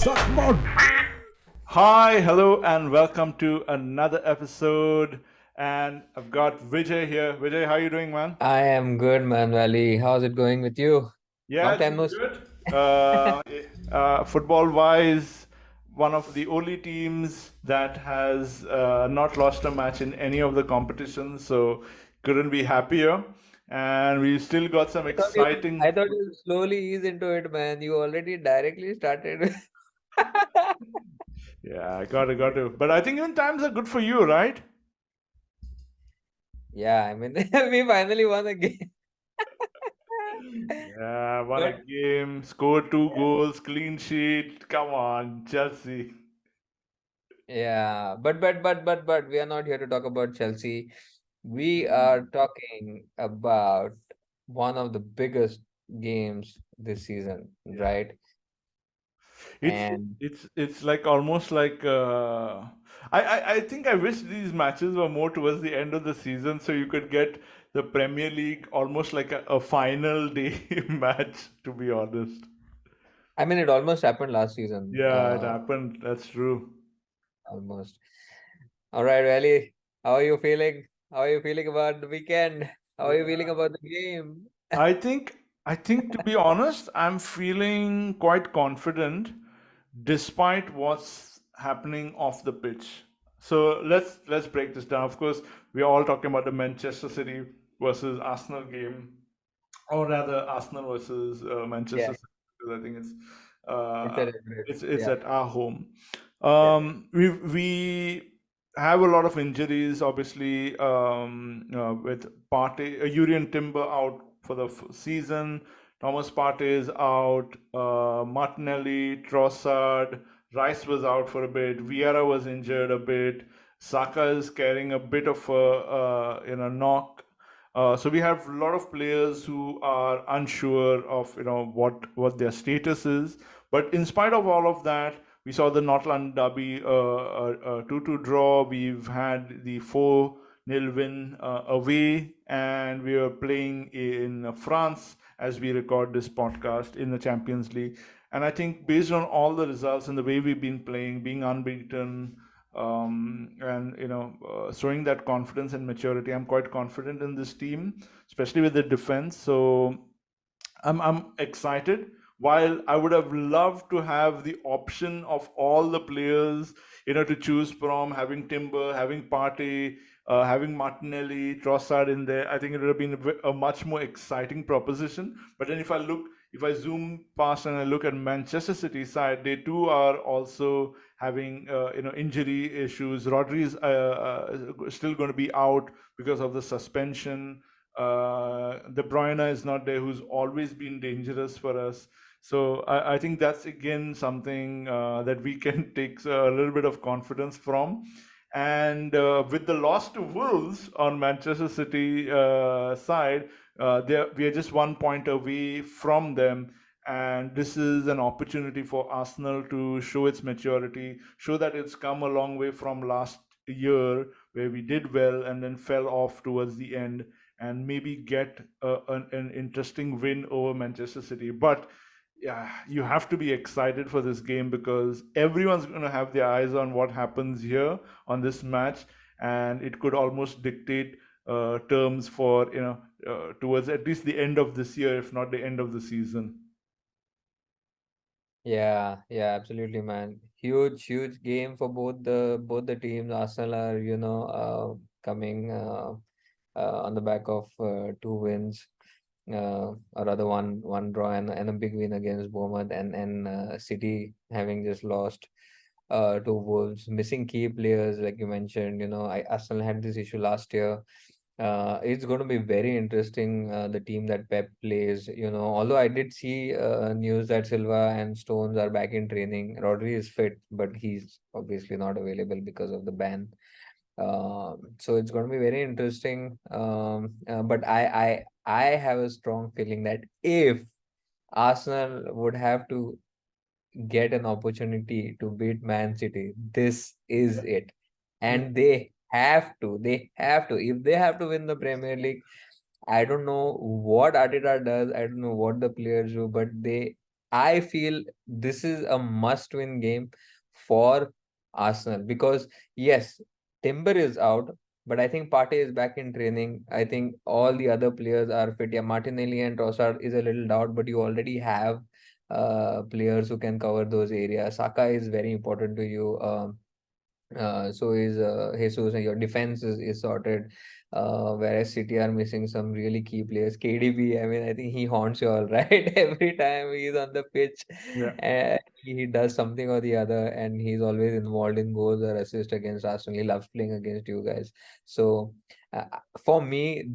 Talk more. Hi, hello, and welcome to another episode. And I've got Vijay here. Vijay, how you doing, man? I am good, man, Valley. How's it going with you? Yeah, Long it's time been no see. good. Football-wise, one of the only teams that has not lost a match in any of the competitions, so couldn't be happier. And we still got some I thought you, I exciting. thought you slowly ease into it, man. You already directly started. Yeah, I got to. But I think even times are good for you, right? Yeah, I mean, we finally won a game. Yeah, won a But game, scored two goals, clean sheet. Come on, Chelsea. yeah, but we are not here to talk about Chelsea. We are talking about one of the biggest games this season, Yeah. right? It's And it's like almost like I think I wish these matches were more towards the end of the season so you could get the Premier League almost like a final day match, to be honest. I mean, it almost happened last season. Yeah, it happened. That's true. Almost. All right, Valley. How are you feeling? How are you feeling about the weekend? How are you feeling about the game? I think to be honest, I'm feeling quite confident despite what's happening off the pitch. So let's break this down. Of course, we are all talking about the Manchester City versus Arsenal game, or rather Arsenal versus Yeah, Manchester City, because I think it's uh, a different. it's Yeah, at our home. yeah. We have a lot of injuries, obviously, with Partey, Urian Timber out for the season. Thomas Partey is out. Martinelli, Trossard, Rice was out for a bit. Vieira was injured a bit. Saka is carrying a bit of a knock. So we have a lot of players who are unsure of what their status is. But in spite of all of that, we saw the North London derby, 2-2 draw. We've had the 4-0 win away, and we are playing in France as we record this podcast in the Champions League. And I think based on all the results and the way we've been playing, being unbeaten, and showing that confidence and maturity, I'm quite confident in this team, especially with the defense. So I'm excited. While I would have loved to have the option of all the players, to choose from, having Timber, having Partey, having Martinelli, Trossard in there, I think it would have been a much more exciting proposition. But then if I zoom past and I look at Manchester City side, they too are also having injury issues. Rodri is still going to be out because of the suspension. De Bruyne is not there, who's always been dangerous for us. So I think that's again something that we can take a little bit of confidence from. And with the loss to Wolves on Manchester City side, we are just 1 point away from them. And this is an opportunity for Arsenal to show its maturity, show that it's come a long way from last year where we did well and then fell off towards the end, and maybe get an interesting win over Manchester City. But yeah, you have to be excited for this game because everyone's going to have their eyes on what happens here on this match, and it could almost dictate terms for towards at least the end of this year, if not the end of the season. Yeah, yeah, absolutely, man. Huge game for both the teams. Arsenal are, coming on the back of two wins, or rather one draw and a big win against Bournemouth, and City having just lost to Wolves, missing key players like you mentioned. Arsenal had this issue last year. It's going to be very interesting, the team that Pep plays. Although I did see news that Silva and Stones are back in training. Rodri is fit, but he's obviously not available because of the ban. So it's going to be very interesting. But I have a strong feeling that if Arsenal would have to get an opportunity to beat Man City, this is it. And they have to. If they have to win the Premier League, I don't know what Arteta does, I don't know what the players do, but they I feel this is a must-win game for Arsenal because yes, Timber is out, but I think Partey is back in training. I think all the other players are fit. Yeah, Martinelli and Trossard is a little doubt, but you already have players who can cover those areas. Saka is very important to you. So is Jesus, and your defense is sorted. Whereas City are missing some really key players. KDB, I mean, I think he haunts you all right every time he's on the pitch, Yeah. and he does something or the other, and he's always involved in goals or assists against Arsenal. He loves playing against you guys. So for me,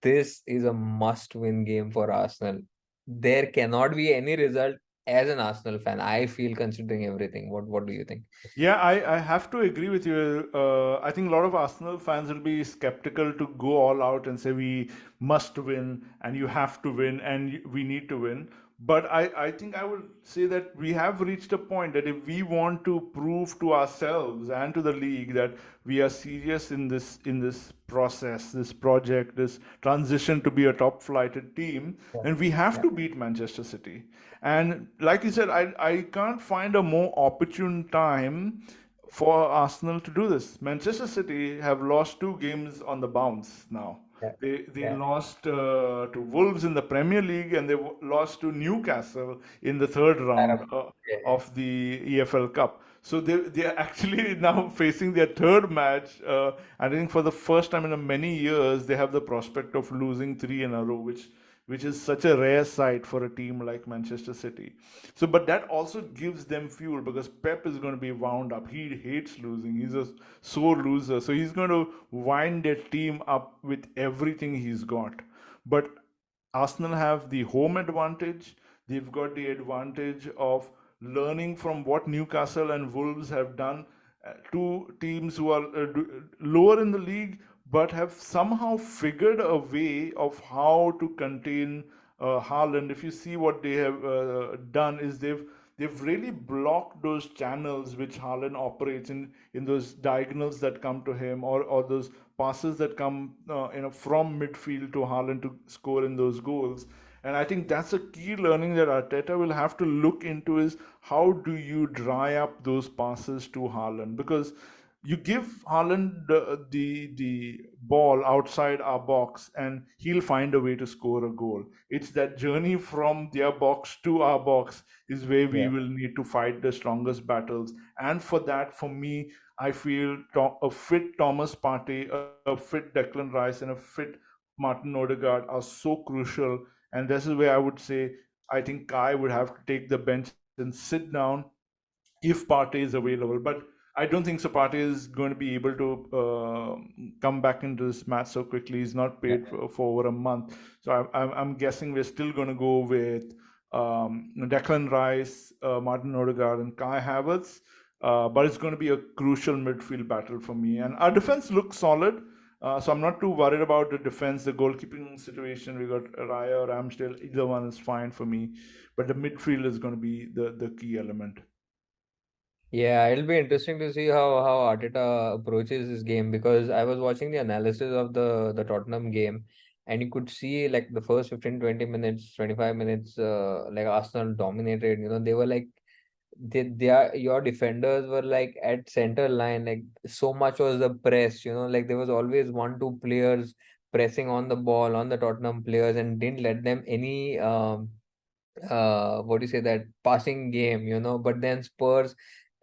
this is a must-win game for Arsenal. There cannot be any result as an Arsenal fan. I feel considering everything. What do you think? Yeah, I have to agree with you. I think a lot of Arsenal fans will be skeptical to go all out and say we must win and you have to win and we need to win. But I think I would say that we have reached a point that if we want to prove to ourselves and to the league that we are serious in this process, this project, this transition to be a top flighted team, Yeah. then we have Yeah. to beat Manchester City. And like you said, I can't find a more opportune time for Arsenal to do this. Manchester City have lost two games on the bounce now. Yeah. They Yeah. lost to Wolves in the Premier League and they lost to Newcastle in the third round Yeah. of the EFL Cup. So they are actually now facing their third match. I think for the first time in many years they have the prospect of losing three in a row, which is such a rare sight for a team like Manchester City. So, but that also gives them fuel because Pep is going to be wound up. He hates losing. He's a sore loser. So he's going to wind their team up with everything he's got. But Arsenal have the home advantage. They've got the advantage of learning from what Newcastle and Wolves have done. Two teams who are lower in the league but have somehow figured a way of how to contain Haaland. If you see what they have done, is they've really blocked those channels which Haaland operates in those diagonals that come to him, or those passes that come from midfield to Haaland to score in those goals. And I think that's a key learning that Arteta will have to look into is how do you dry up those passes to Haaland? Because you give Haaland the ball outside our box and he'll find a way to score a goal. It's that journey from their box to our box is where we Yeah. will need to fight the strongest battles. And for that, for me, I feel a fit Thomas Partey, a fit Declan Rice, and a fit Martin Odegaard are so crucial. And this is where I would say I think Kai would have to take the bench and sit down if Partey is available. But I don't think so. Partey is going to be able to come back into this match so quickly. He's not Yeah. paid for over a month. So I'm guessing we're still going to go with Declan Rice, Martin Odegaard, and Kai Havertz. But it's going to be a crucial midfield battle for me. And our defense looks solid. So I'm not too worried about the defense, the goalkeeping situation. We got Raya or Ramsdale. Either one is fine for me. But the midfield is going to be the key element. Yeah, it'll be interesting to see how Arteta approaches this game because I was watching the analysis of the Tottenham game, and you could see like the first 15, 20 minutes, 25 minutes, like Arsenal dominated. They were like they are your defenders were like at center line, like so much was the press. Like there was always one, two players pressing on the ball on the Tottenham players and didn't let them any what do you say, that passing game, but then Spurs,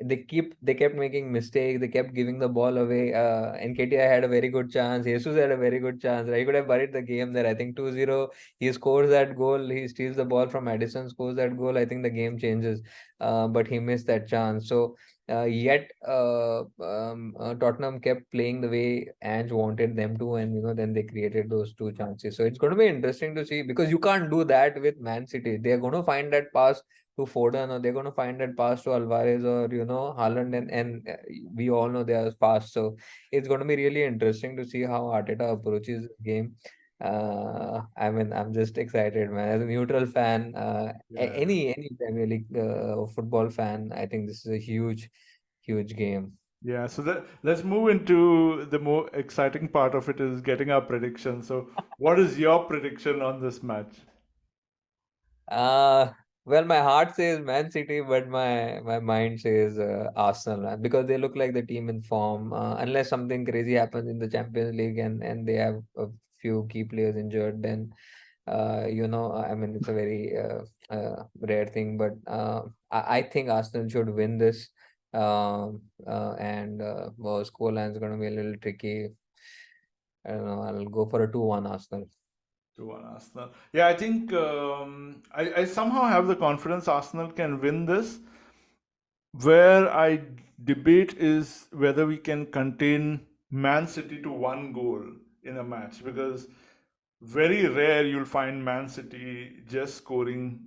they kept making mistakes, they kept giving the ball away. NKTI had a very good chance, Jesus had a very good chance, right? He could have buried the game there. I think 2-0, he scores that goal, he steals the ball from Addison, scores that goal, I think the game changes. But he missed that chance. So yet Tottenham kept playing the way Ange wanted them to, and then they created those two chances. So it's going to be interesting to see because you can't do that with Man City. They're going to find that pass to Foden, or they're going to find that pass to Alvarez, or Haaland, and we all know they are fast. So it's going to be really interesting to see how Arteta approaches the game. I mean, I'm just excited, man. As a neutral fan, Yeah. any Premier League football fan, I think this is a huge, huge game. Yeah, so let's move into the more exciting part of it is getting our prediction. So, what is your prediction on this match? Well, my heart says Man City, but my mind says Arsenal, man, because they look like the team in form. Unless something crazy happens in the Champions League and they have a few key players injured, then I mean, it's a very rare thing. But I think Arsenal should win this. And well, score line is going to be a little tricky. I don't know. I'll go for a 2-1 Arsenal. 2-1 Arsenal. Yeah, I think I somehow have the confidence Arsenal can win this. Where I debate is whether we can contain Man City to one goal in a match, because very rare you'll find Man City just scoring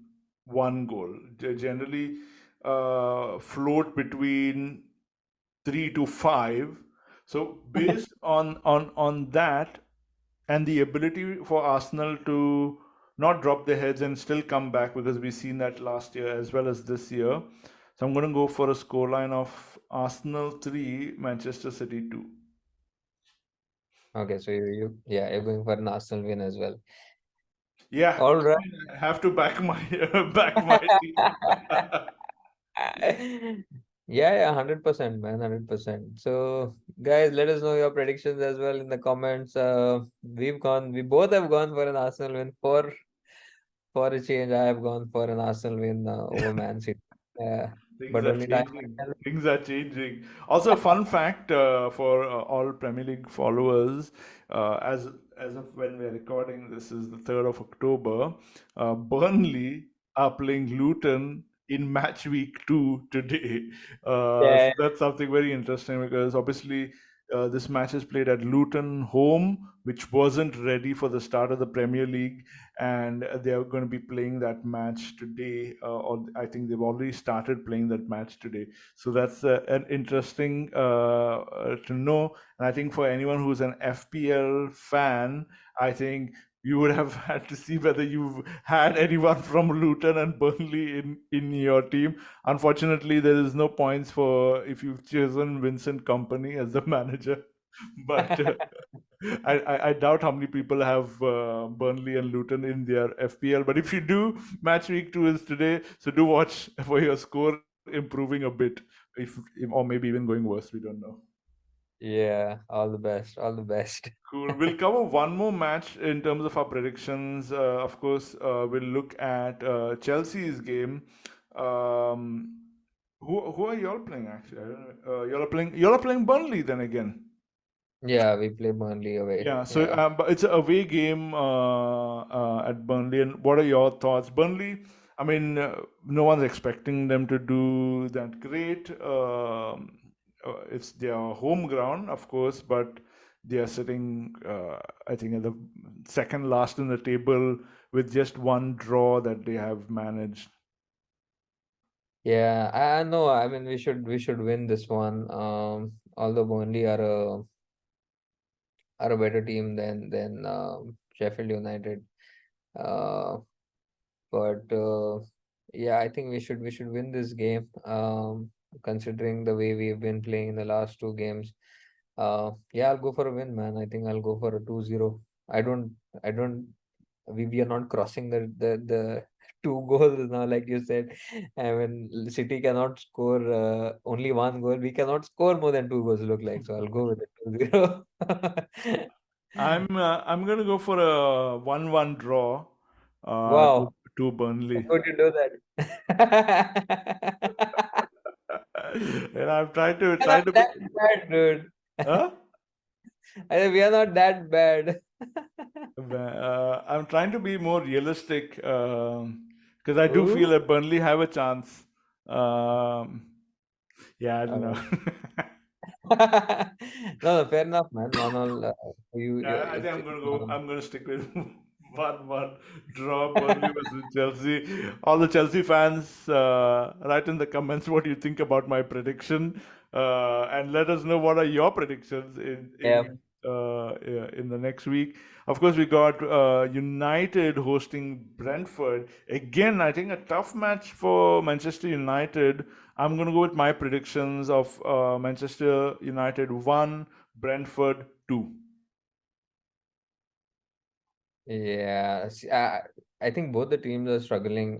one goal. They generally float between 3 to 5. So based on that, and the ability for Arsenal to not drop their heads and still come back, because we've seen that last year as well as this year. So I'm going to go for a scoreline of Arsenal 3, Manchester City 2. Okay, so yeah, you're going for an Arsenal win as well. Yeah, All right. I mean, I have to back my back my team. Yeah, yeah, 100%, man, 100%. So, guys, let us know your predictions as well in the comments. We both have gone for an Arsenal win. For a change, I have gone for an Arsenal win over Man City. Things But are only time changing. will tell. Things are changing. Also, a fun fact for all Premier League followers, as of when we're recording, this is the 3rd of October. Burnley are playing Luton in match week 2 today. Yeah, So that's something very interesting, because obviously this match is played at Luton home, which wasn't ready for the start of the Premier League, and they are going to be playing that match today, or I think they've already started playing that match today. So that's an interesting to know. And I think for anyone who's an FPL fan, I think you would have had to see whether you've had anyone from Luton and Burnley in your team. Unfortunately, there is no points for if you've chosen Vincent Company as the manager. But I doubt how many people have Burnley and Luton in their FPL. But if you do, match week 2 is today, so do watch for your score improving a bit, or maybe even going worse. We don't know. yeah, all the best, all the best. Cool. We'll cover one more match in terms of our predictions. Of course, we'll look at Chelsea's game. Um, who are y'all playing actually? I don't know. Y'all are playing Burnley then again. Yeah, we play Burnley away. Yeah, so Yeah. but it's an away game at Burnley. And what are your thoughts? Burnley, I mean, no one's expecting them to do that great. It's their home ground, of course, but they are sitting, I think, at the second last in the table with just one draw that they have managed. Yeah, I know. I mean, we should win this one. Although Burnley are a better team than Sheffield United. Uh, but yeah, I think we should win this game. Considering the way we've been playing in the last two games. Yeah, I'll go for a win, man. I think I'll go for a 2-0. I don't. We are not crossing the two goals now, like you said. I mean, City cannot score only one goal. We cannot score more than two goals. Look like so. I'll go with it 2-0. I'm gonna go for a 1-1 draw Wow, to Burnley. how could you do that? And I'm trying to We are not trying to be. that bad, dude. Huh? I said, we are not that bad. I'm trying to be more realistic, because I do feel Ooh. that Burnley have a chance. Um, yeah, I don't know. Okay. No, fair enough, man. 1-1. Yeah, I think It's I'm it's gonna go. 1-1. I'm gonna stick with 1-1 draw Burnley versus Chelsea. All the Chelsea fans, write in the comments what you think about my prediction, and let us know what are your predictions Yeah. yeah, in the next week. Of course, we got United hosting Brentford again. I think a tough match for Manchester United. I'm gonna go with my predictions of Manchester United 1, Brentford 2. Yeah, I think both the teams are struggling.